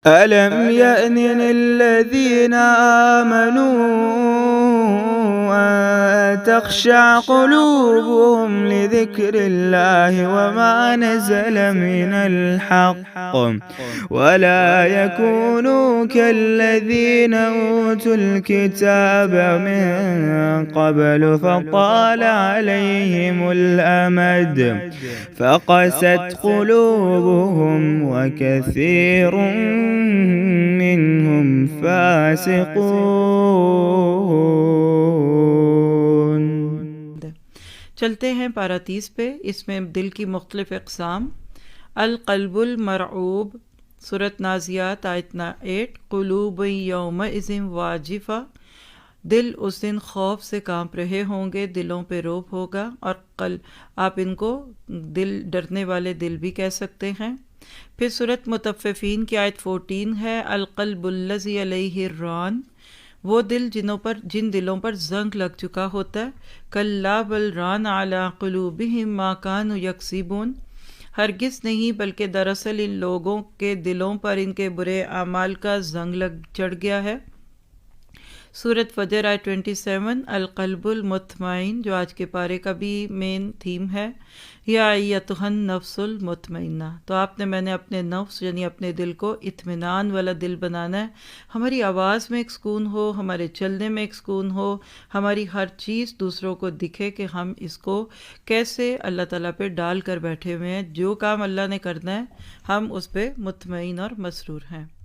ألم يأن للذين آمنوا أن تخشع قلوبهم لذكر الله وما نزل من الحق ولا يكونوا كالذين أوتوا الكتاب من قبل فطال عليهم الأمد فقست قلوبهم وكثير منهم فاسقون। चलते हैं पारा 30 पे। इसमें दिल की मुख्तलिफ अक़साम। अल-क़ल्बुल मरऊब, सूरत नाज़ियात आयत 8। क़ुलूब यौमइज़िन वाजिफ़ा, दिल उस दिन खौफ से कांप रहे होंगे, दिलों पे रोब होगा। और कल आप इनको दिल डरने वाले दिल भी कह सकते हैं। फिर सूरत मुतफ़्फ़िफ़ीन की आयत 14 है। अल-क़ल्बुल्लज़ी अलैहि रान, वो दिल जिन दिलों पर जंग लग चुका होता है। कल्ला बल रान अला क़ुलूबिहिम मा कानू यक्सिबून, हरगिज़ नहीं बल्कि दरअसल इन लोगों के दिलों पर इनके बुरे आमाल का जंग लग चढ़ गया है। सूरत फजर आयत 27। अल-क़ल्बुल मुत्मईन, जो आज के पारे का भी मेन थीम है। या अय्यतुहन नफ्सुल मुतमइन्ना, तो मैंने अपने नफ्स यानी अपने दिल को इत्मीनान वाला दिल बनाना है। हमारी आवाज़ में एक सुकून हो, हमारे चलने में एक सुकून हो, हमारी हर चीज़ दूसरों को दिखे कि हम इसको कैसे अल्लाह ताला पे डाल कर बैठे हुए हैं। जो काम अल्लाह ने करना है हम उस पर मुतमईन और मसरूर हैं।